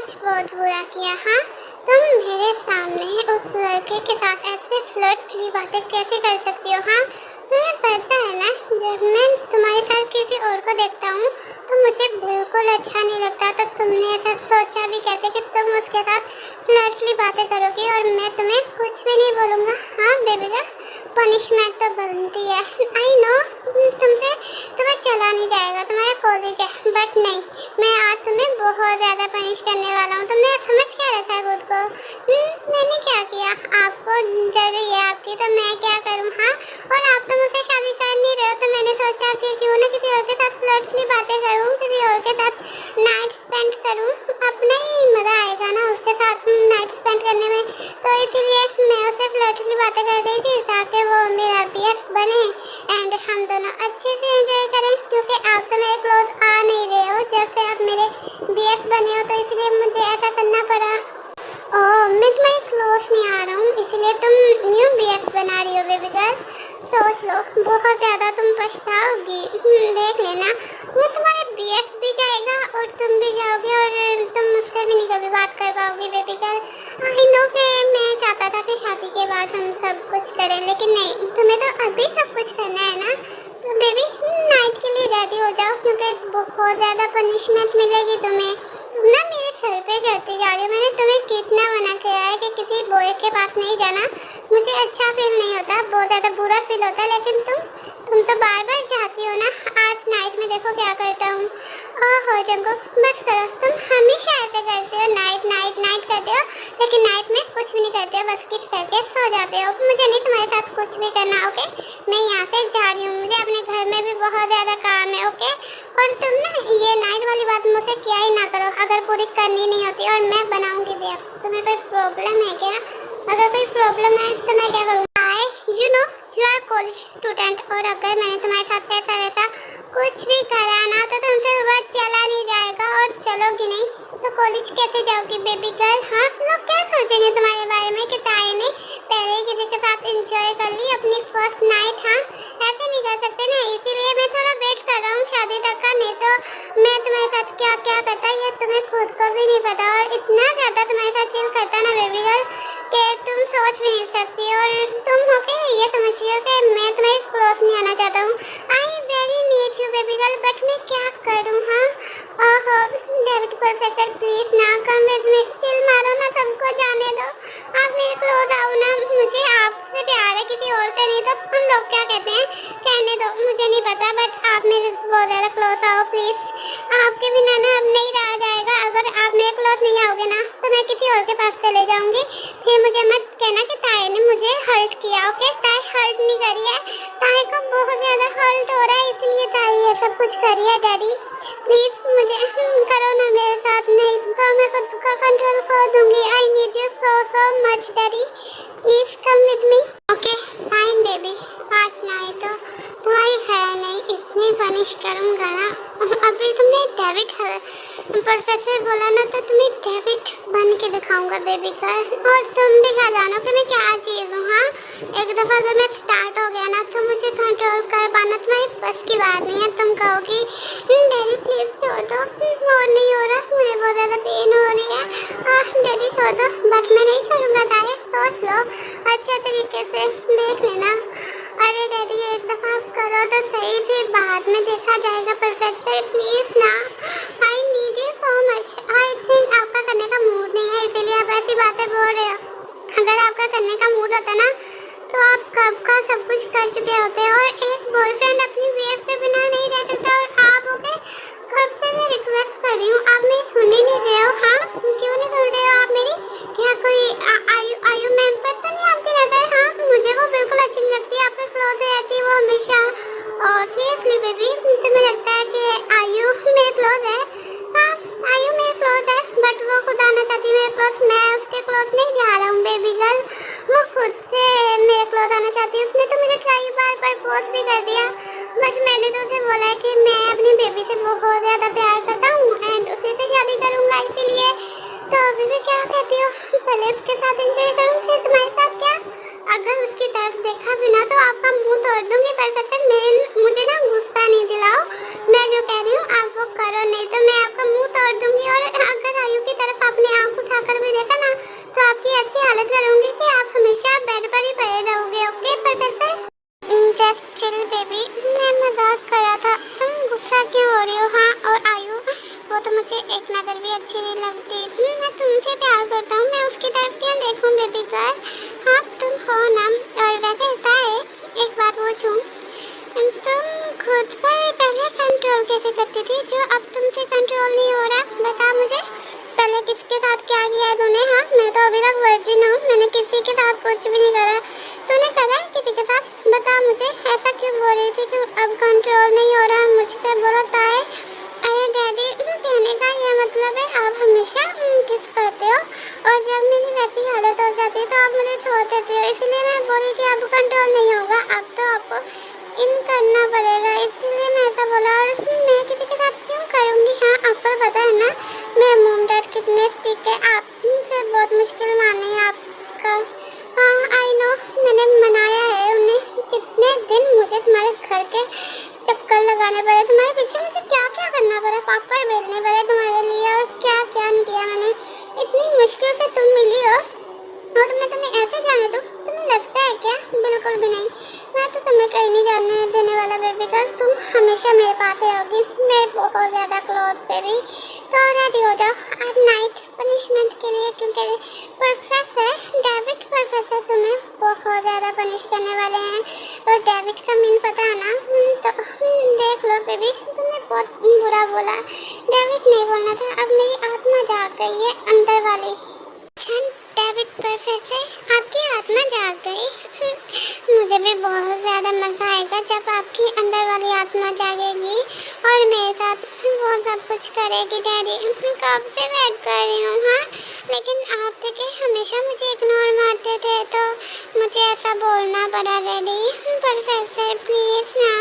आज बहुत बुरा किया। हाँ, तुम मेरे सामने उस लड़के के साथ ऐसे फ्लर्ट की बातें कैसे कर सकती हो? हाँ, तुम्हें पता है ना, जब मैं तुम्हारे साथ किसी और को देखता हूँ तो मुझे बिल्कुल अच्छा नहीं लगता। तो तुमने ऐसा सोचा भी कैसे कि तुम उसके साथ फ्लर्टली बातें करोगी और मैं तुम्हें कुछ भी नहीं बोलूँगा? हाँ बेबी गर्ल, पनिशमेंट तो बनती है। आई नो तुम्हें चला नहीं जाएगा, तुम्हारा कॉलेज है, बट नहीं, मैं आज तुम्हें बहुत ज़्यादा पनिश करने वाला हूँ। तुमने समझ क्या रखा है खुद को? मैंने क्या किया? आपको डर रही है आपकी, तो मैं क्या करूँ? हाँ, और आप तो मुझसे शादी कर नहीं रहे हो, तो मैंने सोचा कि क्यों ना किसी और के साथ फ्लर्टली बातें करूँ, किसी और के साथ नाइट स्पेंड करूँ। अपना ही मज़ा आएगा ना उसके साथ नाइट स्पेंड करने में। तो इसीलिए मैं उससे फ्लर्टली बातें कर रही थी ताकि वो मेरा BF बने एंड हम दोनों अच्छे से एंजॉय करें। क्योंकि आप तो मेरे क्लोज आ नहीं रहे हो, जब से आप मेरे BF बने हो, तो इसलिए मुझे ऐसा करना पड़ा। ओह, मैं तुम्हारे क्लोज नहीं आ रहा हूँ, इसलिए तुम न्यू BF बना रही हो बेबी गर्ल। सोच लो, बहुत ज़्यादा तुम पछताओगी। देख लेना, वो तुम्हारे BF भी जाएगा और तुम भी जाओगे और तुम मुझसे भी नहीं कभी बात कर पाओगी बेबी गर्ल। आई नो कि मैं चाहता था कि शादी के बाद हम सब कुछ करें, लेकिन नहीं, तुम्हें तो अभी सब कुछ करना है ना। तो बेबी नाइट के लिए रेडी हो जाओ, क्योंकि बहुत ज़्यादा पनिशमेंट मिलेगी तुम्हें। तुम ना मेरे सर पे चढ़ती जा रही हो। मैंने तुम्हें कितना मना किया है कि किसी बॉय के पास नहीं जाना, मुझे अच्छा फील नहीं होता, बहुत ज़्यादा बुरा फील होता है। लेकिन तुम तो बार बार जाती हो ना। आज नाइट में देखो क्या करता हूँ। ओहो जंकुक, बस करो, तुम हमेशा ऐसे करते हो, नाइट नाइट नाइट करते हो, लेकिन नाइट में कुछ भी नहीं करते हो, बस किस करके सो जाते हो। मुझे नहीं तुम्हारे साथ कुछ भी करना, ओके? मैं यहाँ से जा रही हूँ, मुझे अपने घर में भी बहुत ज़्यादा काम है, ओके? और तुम ना ये नाइट वाली बात मुझसे क्या ही ना करो, अगर पूरी करनी नहीं होती, और मैं बनाऊंगी भी। अब तुम्हें कोई प्रॉब्लम है क्या? अगर कोई प्रॉब्लम है तो मैं क्या करूँ? You know you are college student, और अगर मैंने तुम्हारे साथ ऐसा वैसा कुछ भी करा ना, तो तुमसे सुबह चला नहीं जाएगा, और चलोगी नहीं तो कॉलेज कैसे जाओगी बेबी गर्ल? हाँ, लोग क्या सोचेंगे तुम्हारे बारे में कि ताई ने पहले ही किसी के साथ एंजॉय कर ली अपनी फर्स्ट नाइट। हाँ, ऐसे नहीं कर सकते ना, इसीलिए मैं थोड़ा वेट कर रहा हूँ शादी तक का, नहीं तो मैं तुम्हारे साथ क्या क्या करता ये तुम्हें खुद को भी नहीं पता। और इतना ज़्यादा तुम्हारे साथ चिल करता ना बेबी गर्ल कि तुम सोच भी नहीं सकती। और तुम हो के ये समझिए कि मैं तुम्हारे क्लोज नहीं आना चाहता हूँ। I very need you baby girl, but मैं क्या करूँ? हाँ, ओहो डेविड प्रोफेसर प्लीज ना कम विद मी, चिल मारो ना, सबको जाने दो, आप मेरे क्लोज आओ ना। मुझे आपसे प्यार है, किसी और से नहीं। तो हम लोग क्या कहते हैं, कहने दो, मुझे नहीं पता, बट आप मेरे बहुत ज़्यादा क्लोज आओ प्लीज़। आपके बिना ना अब नहीं रहा जाएगा। अगर आप मेरे क्लोज नहीं आओगे ना, तो मैं किसी और के पास चले जाऊँगी। फिर मुझे मत कहना कि ताई ने मुझे हर्ट किया, ओके? ताई हर्ट नहीं करी है, ताई को बहुत ज़्यादा हर्ट हो रहा है, इसलिए ताई ये सब कुछ करी है। डैडी प्लीज़ मुझे करो ना मेरे साथ, नहीं तो मैं खुद का कंट्रोल खो दूँगी। I need you so so much daddy, please come with me. Okay fine baby, आज नाइट तो तुम्हारी है नहीं, इतनी पनिश करूँगा ना। अभी तुमने डेविड प्रोफेसर बोला ना, तो तुम्हें डेविड बन के दिखाऊंगा बेबी गर्ल। और तुम भी खा जानो कि मैं क्या चीज़ हूँ। हाँ, एक दफ़ा अगर मैं स्टार्ट हो गया ना, तो मुझे कंट्रोल कर पाना तुम्हारी बस की बात नहीं है। तुम कहोगी डैडी प्लीज़ छोड़ दो, और नहीं हो रहा, मुझे बहुत ज़्यादा पेन हो रही है, डैडी छोड़ दो। बट मैं नहीं छोड़ूंगा ताई, सोच लो अच्छे तरीके से, देख लेना। अरे डैडी एक दफ़ा आप करो तो सही, फिर बाद में देखा जाएगा। प्रोफेसर प्लीज़ ना, I need you so much. I think आपका करने का मूड नहीं है, इसीलिए आप ऐसी बातें बोल रहे हो। अगर आपका करने का मूड होता ना, तो आप कब का सब कुछ कर चुके होते। और एक बॉयफ्रेंड अपनी BF के बिना नहीं रह सकता, और आप हो गए। कब से मैं रिक्वेस्ट कर रही हूँ, आप मेरी सुन ही नहीं रहे हो। हाँ, क्यों नहीं सुन रहे हो आप मेरी? क्या कोई आयु मैम पर तो नहीं आपकी नज़र? हाँ, मुझे वो बिल्कुल अच्छी नहीं लगती, आपके क्लोज रहती है वो हमेशा। और सीरियसली बेबी, तुम्हें लगता है कि आयु मेरे क्लोज है? हाँ, आयु मेरे क्लोज है, बट वो खुद आना चाहती है मेरे क्लोज, मैं उसके क्लोज नहीं जा रहा हूँ बेबी गर्ल। वो खुद से मेरे क्लोज आना चाहती है। उसने तो मुझे कई बार प्रपोज भी कर दिया, बट मैंने तो उसे बोला है कि मैं अपनी बेबी से बहुत ज़्यादा प्यार करता हूँ एंड उसी से शादी करूँगा, इसीलिए। तो अभी भी क्या कहती हो, पहले उसके साथ एंजॉय करूँ फिर तुम्हारे साथ? क्या अगर उसकी तरफ देखा भी ना तो आपका मुंह तोड़ दूंगी। प्रोफेसर मुझे ना गुस्सा नहीं दिलाओ, मैं जो कह रही हूँ आप वो करो, नहीं तो मैं आपका मुंह तोड़ दूंगी। और अगर आयु की तरफ आपने तो मुझे एक नज़र भी अच्छी नहीं लगती। मैं तुमसे प्यार करता हूँ, मैं उसकी तरफ क्यों देखूँ बेबी गर्ल? हाँ तुम हो ना। और वैसे ताए एक बात पूछूँ, तुम खुद पर पहले कंट्रोल कैसे करती थी जो अब तुमसे कंट्रोल नहीं हो रहा? बता मुझे, पहले किसके साथ क्या किया है तूने? हाँ मैं तो अभी तक वर्जिन हूँ, मैंने किसी के साथ कुछ भी नहीं करा। तूने करा है किसी के साथ? बता मुझे, ऐसा क्यों बोल रही थी कि अब कंट्रोल नहीं हो रहा मुझसे? बोलो ताए। अरे डैडी, कहने का ये मतलब है आप हमेशा किस करते हो और जब मेरी वैसी हालत हो जाती है तो आप मुझे छोड़ देते हो, इसलिए मैं बोली कि अब कंट्रोल नहीं होगा, अब तो आपको इन करना पड़ेगा, इसलिए मैं ऐसा बोला। और मैं किसी के साथ क्यों करूँगी? हाँ आपको पता है ना मैं मॉम डैड कितने स्ट्रिक्ट है, आपसे बहुत मुश्किल माने हैं आपका। हाँ आई नो, मैंने मनाया है उन्हें, कितने दिन मुझे तुम्हारे घर के चक्कर लगाने पड़े, तुम्हारे पीछे मुझे क्या क्या करना पड़ा, पापड़ बेलने पड़े तुम्हारे लिए, और क्या क्या नहीं किया मैंने। इतनी मुश्किल से तुम मिली हो और मैं तुम्हें ऐसे जाने दूँ? तुम्हें लगता है क्या? बिल्कुल भी नहीं, मैं तो तुम्हें कहीं नहीं जाने देने वाला बेबी गर्ल, तुम हमेशा मेरे पास ही रहोगी, मेरे बहुत ज़्यादा क्लोज बेबी। तो रेडी हो जाओ आज नाइट पनिशमेंट के लिए, क्योंकि प्रोफेसर तुम्हें बहुत ज़्यादा पनिश करने वाले हैं। और डेविड का मीन पता है ना? तो देख लो बेबी, तुमने बहुत बुरा बोला, डेविड नहीं बोलना था, अब मेरी आत्मा जाग गई है अंदर वाली। डेविड प्रोफेसर आपकी आत्मा जाग गई। मुझे भी बहुत ज़्यादा मज़ा आएगा जब आपकी अंदर वाली आत्मा जागेगी और मेरे साथ वो सब कुछ करेगी। डैडी मैं कब से वेट कर रही हूँ। हाँ लेकिन आप देखिए हमेशा मुझे इग्नोर मारते थे तो मुझे ऐसा बोलना पड़ा। डैडी प्रोफेसर प्लीज़ ना,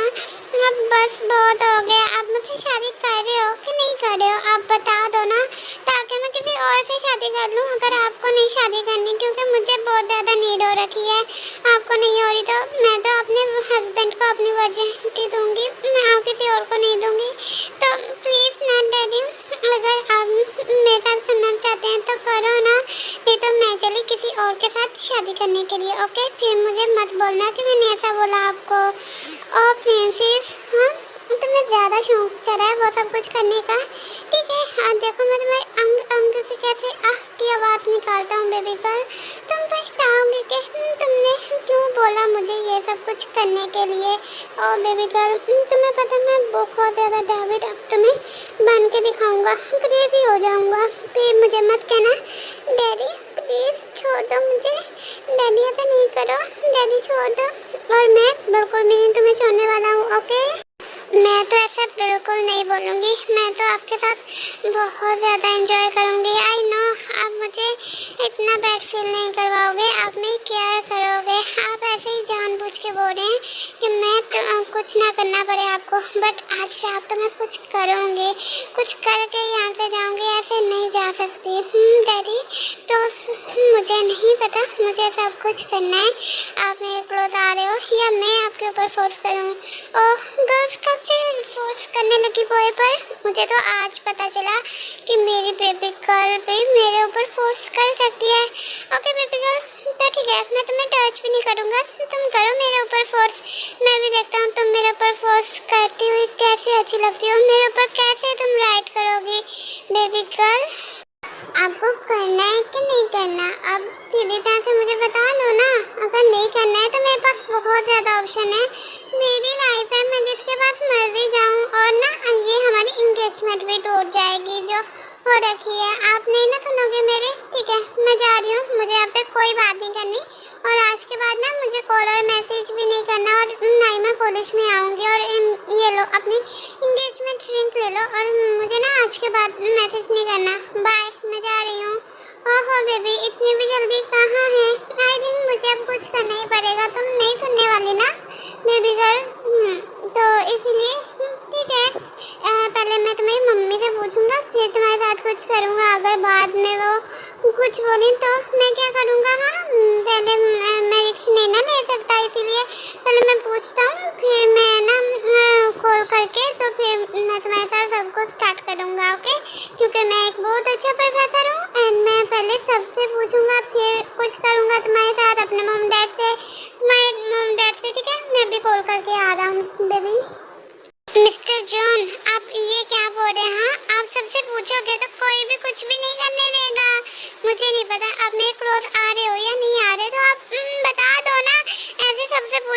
अब बस बहुत हो गया, आप मुझसे शादी कर रहे हो कि नहीं कर रहे हो? आप बता दो ना ताकि मैं किसी और से शादी कर लूँ, अगर आपको नहीं शादी करनी, क्योंकि मुझे बहुत ज़्यादा नीड हो रखी है। आपको नहीं हो रही तो मैं तो अपने हस्बैंड को अपनी वर्जिनिटी दूंगी, मैं और किसी और को नहीं दूंगी। तो प्लीज़ ना डैडी, अगर आप मेरे साथ करना चाहते हैं तो करो ना, नहीं तो मैं चली किसी और के साथ शादी करने के लिए। ओके फिर मुझे मत बोलना कि मैंने ऐसा बोला आपको। ओ प्रिंसेस, हाँ तुम्हें ज़्यादा शौक चढ़ा है वो सब कुछ करने का। ठीक है हाँ देखो मैं तुम्हारे अंग अंग से कैसे आह की आवाज़ निकालता हूँ बेबी गर्ल। तुम पछताओगे कि तुमने क्यों बोला मुझे ये सब कुछ करने के लिए। और बेबी गर्ल तुम्हें पता मैं बहुत ज़्यादा डेविड अब तुम्हें बन के दिखाऊंगा, क्रेजी हो जाऊंगा, फिर मुझे मत कहना। डैडी प्लीज़ छोड़ दो मुझे, डैडी ऐसा नहीं करो, डैडी छोड़ दो। और मैं बिल्कुल भी नहीं तुम्हें छोड़ने वाला हूँ। ओके मैं तो ऐसा बिल्कुल नहीं बोलूँगी, मैं तो आपके साथ बहुत ज़्यादा एंजॉय करूँगी। आई नो आप मुझे इतना बैड फील नहीं करवाओगे, आप मेरी केयर करोगे। आप ऐसे ही जानबूझ के बोल रहे हैं कि मैं तो कुछ ना करना पड़े आपको, बट आज रात तो मैं कुछ करूँगी, कुछ करके यहाँ से जाऊँगी, ऐसे नहीं जा सकती। डैडी तो मुझे नहीं पता, मुझे सब कुछ करना है। आप मेरे क्लोज आ रहे हो या मैं आपके ऊपर फोर्स करूँ? ओह गर्ल्स कब से फोर्स करने लगी बॉय पर? मुझे तो आज पता चला कि मेरी बेबी गर्ल भी मेरे ऊपर फोर्स कर सकती है। ओके बेबी गर्ल तो ठीक है, मैं तुम्हें टच भी नहीं करूँगा, तुम करो मेरे ऊपर फोर्स, मैं भी देखता हूँ तुम मेरे ऊपर फोर्स करती हुई कैसे अच्छी लगती हो, मेरे ऊपर कैसे तुम राइड करोगी बेबी गर्ल। आपको करना है कि नहीं करना? अब सीधी तरह से मुझे बता दो ना, अगर नहीं करना है तो मेरे पास बहुत ज़्यादा ऑप्शन है, मेरी लाइफ है, मैं जिसके पास मर्जी जाऊँ। और ना ये हमारी इंगेजमेंट भी टूट जाएगी जो हो रखी है, आप नहीं ना सुनोगे मेरे? ठीक है मैं जा रही हूँ, मुझे आपसे कोई बात नहीं करनी और आज के बाद ना मुझे कॉल और मैसेज भी नहीं करना और ना ही मैं कॉलेज में आऊँगी। और ये लो अपनी इंगेजमेंट रिंग ले लो और मुझे ना आज के बाद मैसेज नहीं करना। बाय मैं जा रही हूँ। ओहो बेबी इतनी भी जल्दी कहाँ है? आई थिंक मुझे अब कुछ करना ही पड़ेगा, तुम नहीं सुनने वाली ना बेबी गर्ल। तो इसीलिए ठीक है पहले मैं तुम्हारी मम्मी से पूछूंगा फिर तुम्हारे साथ कुछ करूँगा, अगर बाद में वो कुछ बोली तो मैं क्या करूँगा? हाँ पहले मैं रिस्क नहीं ना ले सकता, इसीलिए पहले मैं पूछता हूँ फिर मैं ना कॉल करके तो फिर मैं तुम्हारे साथ सबको स्टार्ट करूँगा। ओके क्योंकि मैं एक बहुत अच्छा प्रोफेसर हूँ एंड मैं पहले सबसे पूछूंगा फिर कुछ करूँगा तुम्हारे साथ, अपने मॉम डैड से, तुम्हारे मॉम डैड से। ठीक है मैं भी कॉल करके आ रहा हूँ बेबी। मिस्टर जॉन आप ये क्या बोल रहे हैं? हाँ आप सबसे पूछ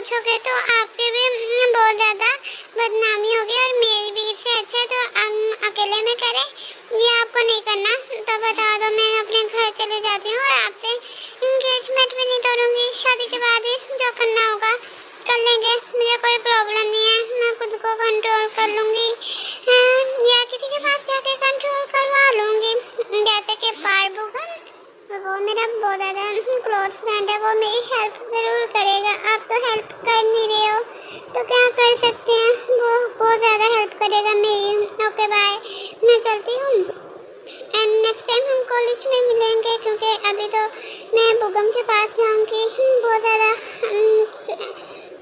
पूछोगे तो आपके भी बहुत ज़्यादा बदनामी होगी और मेरी भी। इससे अच्छा है तो अकेले में करें, ये आपको नहीं करना तो बता दो, मैं अपने घर चले जाती हूँ और आपसे इंगेजमेंट भी नहीं तोड़ूंगी। शादी के बाद ही जो करना होगा कर लेंगे, मुझे कोई प्रॉब्लम नहीं है, मैं खुद को कंट्रोल कर लूँगी या किसी के पास जाके कंट्रोल करवा लूँगी। जैसे कि पारबुगन, वो मेरा बहुत ज़्यादा क्लोज फ्रेंड है, वो मेरी हेल्प ज़रूर करेगा। आप तो हेल्प कर नहीं रहे हो तो क्या कर सकते हैं, वो बहुत ज़्यादा हेल्प करेगा मेरी। ओके बाय, मैं चलती हूँ एंड नेक्स्ट टाइम हम कॉलेज में मिलेंगे, क्योंकि अभी तो मैं बुगम के पास जाऊँगी बहुत ज़्यादा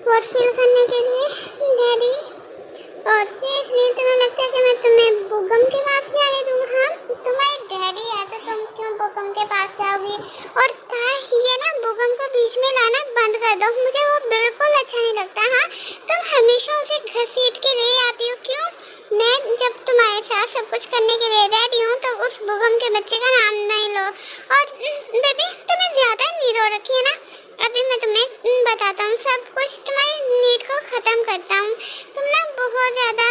हॉट फील करने के लिए। डैडी और सीरियसली तुम्हें लगता है कि मैं तुम्हें बुगम के पास जाने दूँगा? हाँ, तुम्हारे डैडी है तो तुम क्यों बुगम के पास जाओगी? और ये ना बुगम को बीच में लाना बंद कर दो, मुझे वो बिल्कुल अच्छा नहीं लगता। हाँ, तुम हमेशा उसे घसीट के ले आती हो, क्यों? मैं जब तुम्हारे साथ सब कुछ करने के लिए रेडी हूँ तो उस बुगम के बच्चे का नाम नहीं लो। और बेबी तुम्हें ज़्यादा नीड हो रखी है ना, अभी मैं तुम्हें बताता हूँ सब कुछ, तुम्हारी नीड को ख़त्म करता हूँ। तुम ना बहुत ज़्यादा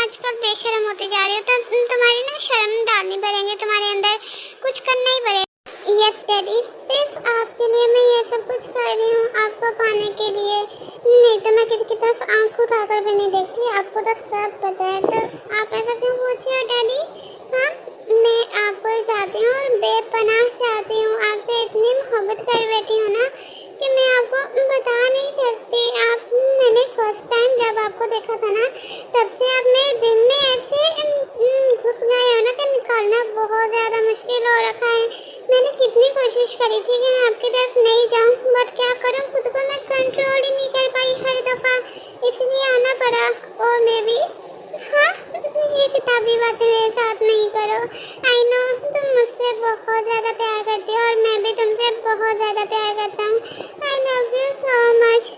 आजकल बेशर्म होते जा रही हो, तो तुम्हारी ना शर्म डालनी पड़ेगी, तुम्हारे अंदर कुछ करना ही पड़ेगा। यस डैडी, सिर्फ आपके लिए मैं ये सब कुछ कर रही हूँ, आपको पाने के लिए, नहीं तो मैं किसी की तरफ आंख उठाकर भी नहीं देखती, आपको तो सब पता है। तो आप ऐसा क्यों पूछ रहे हो डैडी? हाँ, मैं आपको चाहती हूँ और बेपनाह चाहती हूँ, आपसे इतनी मोहब्बत कर बैठी हूँ ना कि मैं आपको बता नहीं सकती। आप मैंने फर्स्ट टाइम जब आपको देखा था ना, तब से आप मेरे दिल में ऐसे घुस गए हो ना कि निकालना बहुत ज़्यादा मुश्किल हो रखा है। मैंने कितनी कोशिश करी थी कि मैं आपकी तरफ नहीं जाऊँ, बट क्या करूँ, खुद को मैं कंट्रोल ही नहीं कर पाई हर दफ़ा, इसलिए आना पड़ा। और मैं भी हाँ, ये किताबी बातें मेरे साथ नहीं करो। आई नो तुम मुझसे बहुत ज़्यादा प्यार करती हो और मैं भी तुमसे बहुत ज़्यादा प्यार करता हूँ। आई love you so much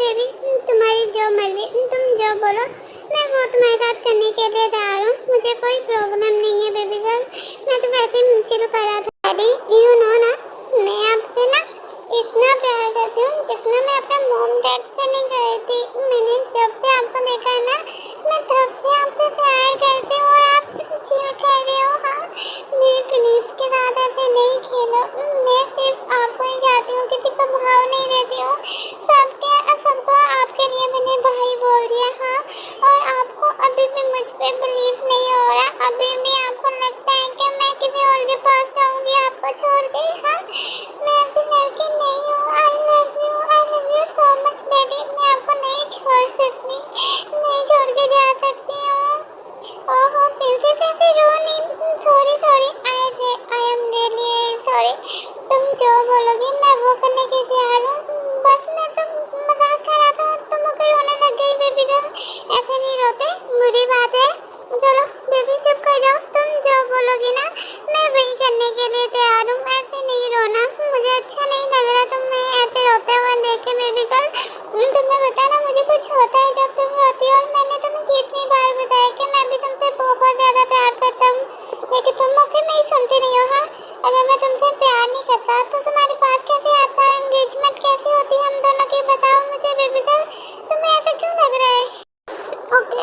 baby, तुम्हारी जो मर्जी, तुम जो बोलो मैं वो तुम्हारे साथ करने के लिए तैयार हूँ, मुझे कोई प्रॉब्लम नहीं है बेबी गर्ल। मैं तो वैसे ही चिल कर रहा था। डैडी यू नो ना, मैं आपसे ना इतना प्यार करती हूँ जितना मैं अपने मॉम डैड से नहीं करती। मैंने जब से आपको देखा है ना, मैं तब से आपसे प्यार करती हूँ और आप चिल कर रहे हो। हाँ, मेरी फीलिंग्स के साथ ऐसे नहीं खेलो, मैं सिर्फ आपको ही चाहती हूँ, किसी को भाव नहीं देती हूँ। सबको आपके लिए मैंने भाई बोल दिया। हाँ, और आपको अभी भी मुझ पर बिलीव नहीं हो रहा, अभी भी आपको लगता है कि मैं किसी और के पास जाऊँगी आपको छोड़ के। हाँ, मैं ऐसी लड़की नहीं हूँ। आई love you so much daddy, मैं आपको नहीं छोड़ सकती, नहीं छोड़ के जा सकती हूँ। ओहो प्रिंसेस ऐसे रो नहीं, sorry I am really sorry. तुम जो बोलोगी मैं वो करने के तैयार हूँ, बस मैं तो मजाक कर रहा था और तुम मुझे रोने लग गई। बेबी गर्ल ऐसे नहीं रोते, बुरी बात है। चलो बेबी चुप कर जाओ, तुम जो बोलोगी ना मैं वही करने के लिए तैयार हूँ, ऐसे नहीं रोना, मुझे अच्छा नहीं लग रहा तुम्हें ऐसे रोते हुए देख के। बेबी गर्ल तुम्हें पता ना मुझे कुछ होता है जब तुम रोती हो, और मैंने तुम्हें कितनी बार बताया कि मैं भी तुमसे बहुत ज़्यादा प्यार करता हूँ, लेकिन तुम मुझे नहीं समझ रही हो। हाँ, अगर मैं तुमसे प्यार नहीं करता तो तुम्हारे पास कैसे आता, एंगेजमेंट कैसे होती हम दोनों की, बताओ मुझे बेबी गर्ल, तुम्हें ऐसा क्यों लग रहा है? ओके,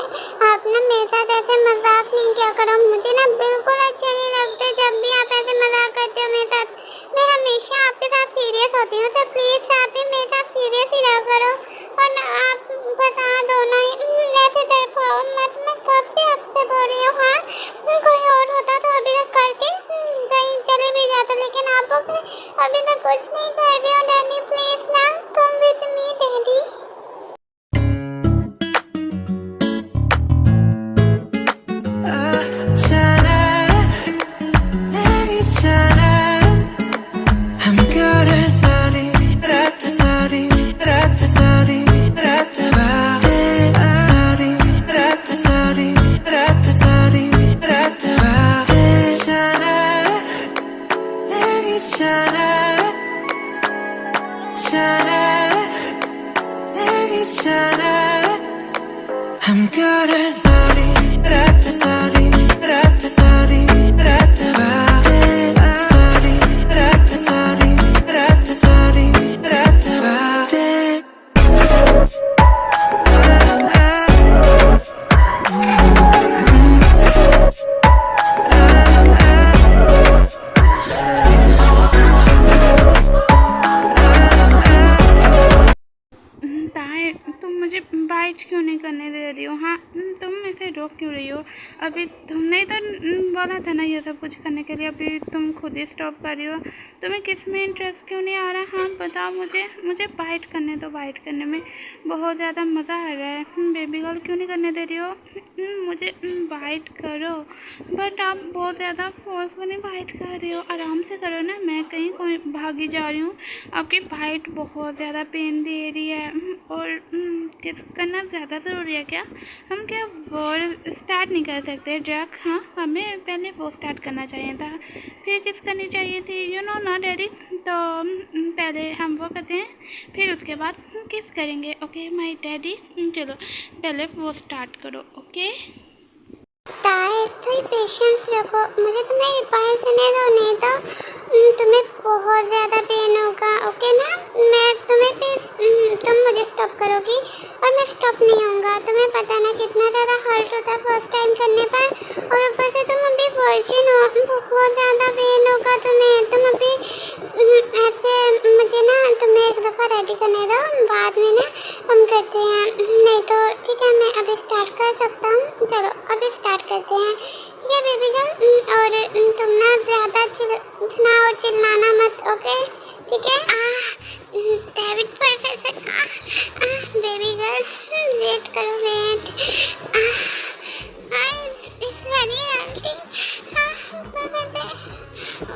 आप ना मेरे साथ ऐसे मजाक नहीं किया करो, मुझे ना बिल्कुल अच्छे नहीं लगते जब भी आप ऐसे मजाक करते हो मेरे साथ। मैं हमेशा आपके साथ सीरियस होती हूँ, तो प्लीज़ आप भी मेरे साथ सीरियस ही रहा करो। और ना आप बता दो ना, ऐसे तड़पाओ मत, मैं कब से आपसे बोल रही हूँ। हाँ, कोई और होता तो अभी तक करके कहीं चले भी जाता, लेकिन आप अभी तक कुछ नहीं कर रहे हो। डैडी प्लीज़ ना, come with me daddy. I'm good at sorry, rat sorry, rat sorry, rat sorry, rat sorry, rat sorry, rat करने दे रही हो? हाँ, तुम ऐसे रोक क्यों रही हो? अभी तुमने ही तो बोला था ना ये सब कुछ करने के लिए, अभी तुम खुद ही स्टॉप कर रही हो। तुम्हें किस में इंटरेस्ट क्यों नहीं आ रहा? हाँ बताओ मुझे बाइट करने दो, बाइट करने में बहुत ज़्यादा मज़ा आ रहा है। बेबी गर्ल क्यों नहीं करने दे रही हो? मुझे बाइट करो, बट आप बहुत ज़्यादा फोर्सफुली बाइट कर रही हो। आराम से करो ना, मैं कहीं भागी जा रही हूँ। आपकी बाइट बहुत ज़्यादा पेन दे रही है। और किस करना ज़्यादा ज़रूरी है क्या? हम क्या वो स्टार्ट नहीं कर सकते ड्रग? हाँ, हमें पहले वो स्टार्ट करना चाहिए था, फिर किस करनी चाहिए थी, यू नो ना डैडी। तो पहले हम वो करते हैं, फिर उसके बाद किस करेंगे। ओके माय डैडी, चलो पहले वो स्टार्ट करो। ओके ताए थोड़ी पेशेंस रखो, मुझे तुम्हें रिपेयर करने दो, नहीं तो तुम्हें बहुत ज़्यादा पेन होगा। ओके ना, मैं तुम्हें तुम मुझे स्टॉप करोगी और मैं स्टॉप नहीं होऊंगा। तुम्हें पता ना कितना ज़्यादा हर्ट होता है फर्स्ट टाइम करने पर, और ऊपर से तुम अभी वर्जिन हो, बहुत ज़्यादा पेन होगा तुम्हें। तुम अभी ऐसे मुझे ना तुम्हें एक दफ़ा रेडी करने दो, बाद में ना हम करते हैं। नहीं तो ठीक है, मैं अभी स्टार्ट कर सकता हूँ। चलो अभी स्टार्ट करते हैं, ठीक है बेबी गर्ल। और तुम ना ज़्यादा इतना और चिल्लाना मत, ओके? ठीक है। David professor, baby girl wait करो, वेट। इट्स वेरी हर्टिंग,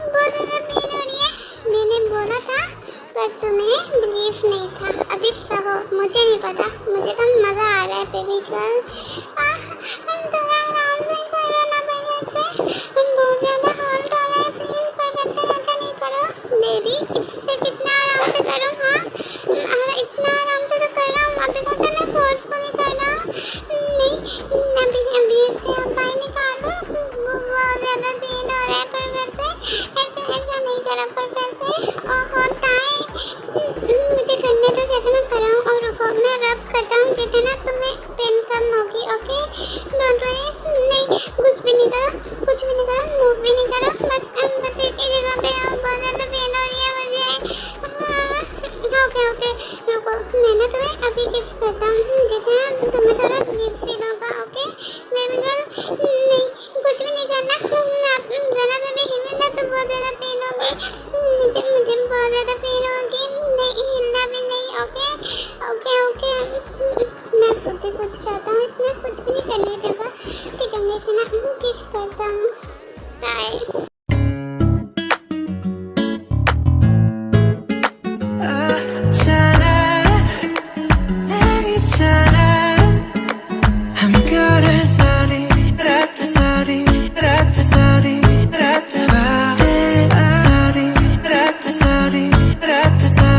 बहुत ज़्यादा पेन हो रही है। मैंने बोला था पर तुम्हें बिलीव नहीं था। अभी सहो, मुझे नहीं पता, मुझे तो मज़ा आ रहा है बेबी गर्ल। थोड़ा आराम से करो ना प्रोफेसर, बहुत ज़्यादा हर्ट हो रहा है। प्लीज़ प्रोफेसर ऐसा नहीं करो बेबी, इससे कितना आराम से करो। हाँ इतना आराम से तो कर रहा हूँ, अभी तो मैं फोर्सफुली कर रहा हूँ। नहीं अभी से आप बाई निकालो, बहुत ज़्यादा पेन हो रहा है प्रोफेसर। ऐसा नहीं करो प्रोफेसर। होता है, मुझे करने दो जैसे मैं कर रहा हूँ। और रुको, मैं रब करता हूँ जिससे ना तुम्हें पेन कम होगी। Okay don't worry. नहीं कुछ भी नहीं करो, कुछ भी नहीं करो, मूव भी नहीं करो, बस एक ही जगह पे आओ। बहुत ज़्यादा पेन हो रही है मुझे। ओके रुको, मैं ना तुम्हें अभी किस करता हूँ जिससे ना तुम्हें थोड़ा रिलीफ फील होगा। ओके बेबी गर्ल, नहीं कुछ भी नहीं करना, ज़रा सा भी हिलना ना तो बहुत ज़्यादा पेन होगी। मुझे बहुत ज़्यादा पेन होगी, नहीं हिलना भी नहीं। ओके मैं खुद ही कुछ करता हूँ, इसमें कुछ भी नहीं करने दूँगा। ठीक है, मैं इसे ना किस करता हूँ। Bye. I'm good at sorry, rat sorry, rat sorry, rat sorry, rat sorry, rat sorry, rat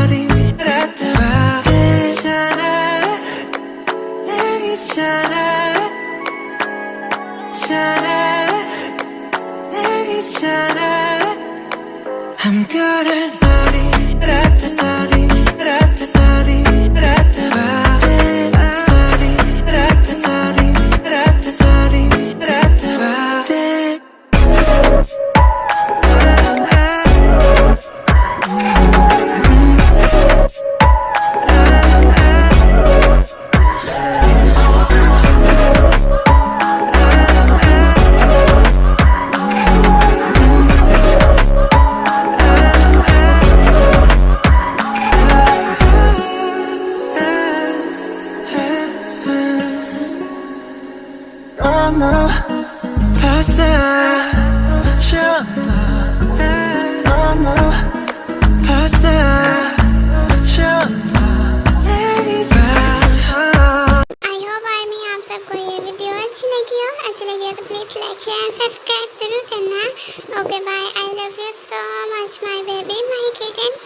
अच्छी लगी तो please like share and subscribe जरूर करना। Okay bye, I love you so much my baby, my kitten.